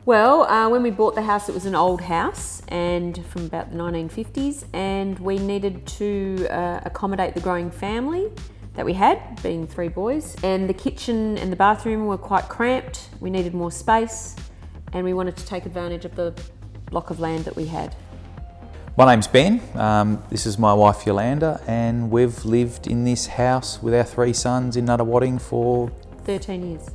Well, when we bought the house, it was an old house and from about the 1950s, and we needed to accommodate the growing family that we had, being 3 boys. And the kitchen and the bathroom were quite cramped. We needed more space, and we wanted to take advantage of the block of land that we had. My name's Ben, this is my wife Yolanda, and we've lived in this house with our 3 sons in Nuttawading for 13 years.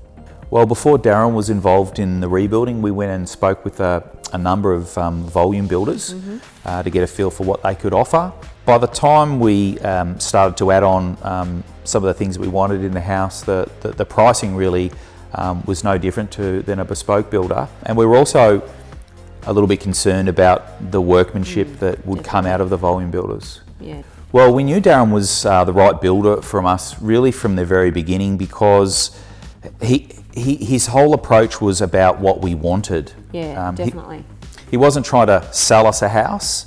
Well, before Darren was involved in the rebuilding, we went and spoke with a number of volume builders to get a feel for what they could offer. By the time we started to add on some of the things that we wanted in the house, the pricing really was no different than a bespoke builder. And we were also a little bit concerned about the workmanship that would come out of the volume builders. Yeah. Well, we knew Darren was the right builder from us really from the very beginning, because his whole approach was about what we wanted. Yeah, definitely. He wasn't trying to sell us a house.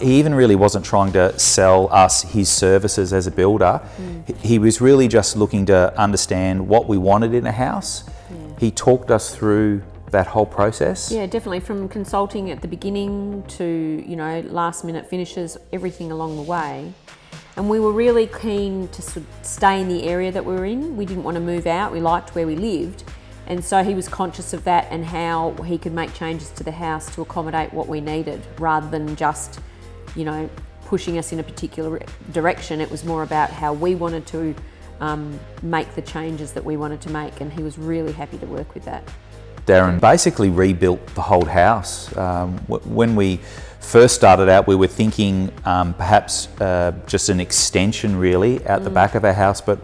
He even really wasn't trying to sell us his services as a builder. He was really just looking to understand what we wanted in a house. Yeah. He talked us through that whole process. Yeah, definitely, from consulting at the beginning to, last minute finishes, everything along the way. And we were really keen to sort of stay in the area that we were in. We didn't want to move out. We liked where we lived. And so he was conscious of that and how he could make changes to the house to accommodate what we needed, rather than just, pushing us in a particular direction. It was more about how we wanted to make the changes that we wanted to make, and he was really happy to work with that. Darren basically rebuilt the whole house. When we first started out, we were thinking perhaps just an extension really out the back of our house, but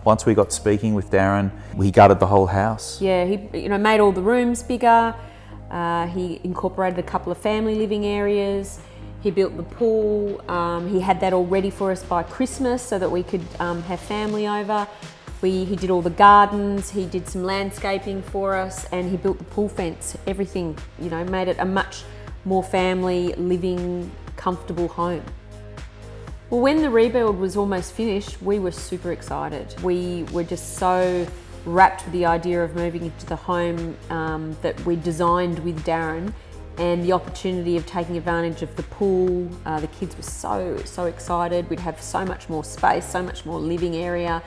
once we got speaking with Darren, he gutted the whole house. Yeah, he made all the rooms bigger. He incorporated a couple of family living areas. He built the pool. He had that all ready for us by Christmas so that we could have family over. He did all the gardens, he did some landscaping for us, and he built the pool fence. Everything, made it a much more family, living, comfortable home. Well, when the rebuild was almost finished, we were super excited. We were just so wrapped with the idea of moving into the home that we designed with Darren, and the opportunity of taking advantage of the pool. The kids were so excited. We'd have so much more space, so much more living area.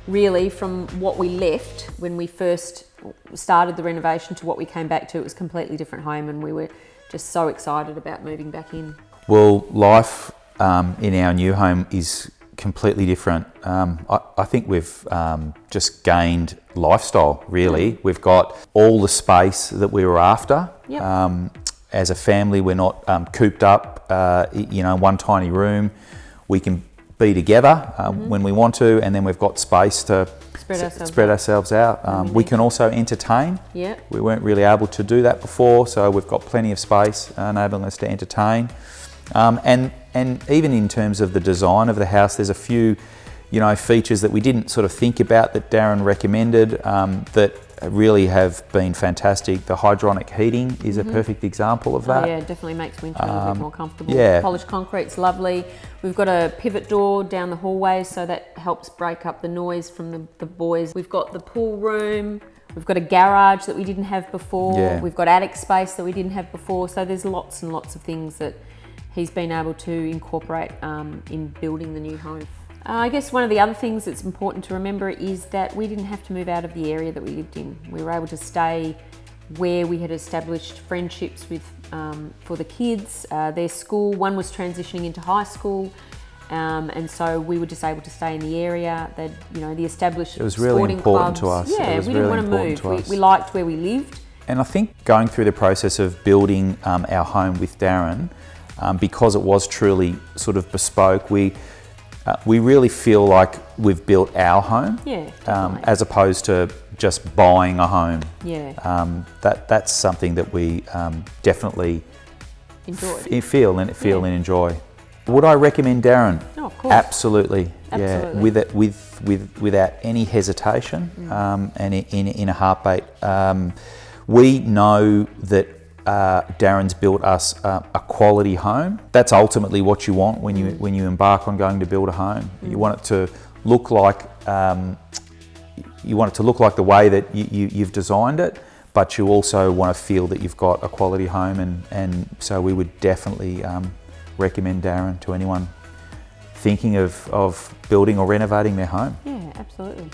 Really, from what we left when we first started the renovation to what we came back to, it was a completely different home, and we were just so excited about moving back in. Well, life in our new home is completely different. I think we've just gained lifestyle, really. We've got all the space that we were after. Yep. As a family, we're not cooped up, one tiny room. We can be together when we want to, and then we've got space to spread ourselves out. We can also entertain. Yeah. We weren't really able to do that before, so we've got plenty of space enabling us to entertain. And even in terms of the design of the house, there's a few features that we didn't sort of think about that Darren recommended that really have been fantastic. The hydronic heating is a perfect example of that. Oh, yeah, it definitely makes winter a little bit more comfortable. Yeah. Polished concrete's lovely. We've got a pivot door down the hallway, so that helps break up the noise from the boys. We've got the pool room. We've got a garage that we didn't have before. Yeah. We've got attic space that we didn't have before. So there's lots and lots of things that he's been able to incorporate in building the new home. I guess one of the other things that's important to remember is that we didn't have to move out of the area that we lived in. We were able to stay where we had established friendships with for the kids. Their school, one was transitioning into high school, and so we were just able to stay in the area. That the established. It was really sporting important clubs. to us. Yeah, we didn't want to move. We liked where we lived. And I think going through the process of building our home with Darren, because it was truly sort of bespoke, we really feel like we've built our home, as opposed to just buying a home. Yeah. That's something that we definally feel and enjoy. Would I recommend Darren? Oh, of course. Absolutely. Absolutely. Yeah, without any hesitation, and in a heartbeat. We know that Darren's built us a quality home. That's ultimately what you want when you embark on going to build a home. You want it to look like the way that you've designed it, but you also want to feel that you've got a quality home, and so we would definitely recommend Darren to anyone thinking of building or renovating their home. Yeah, absolutely.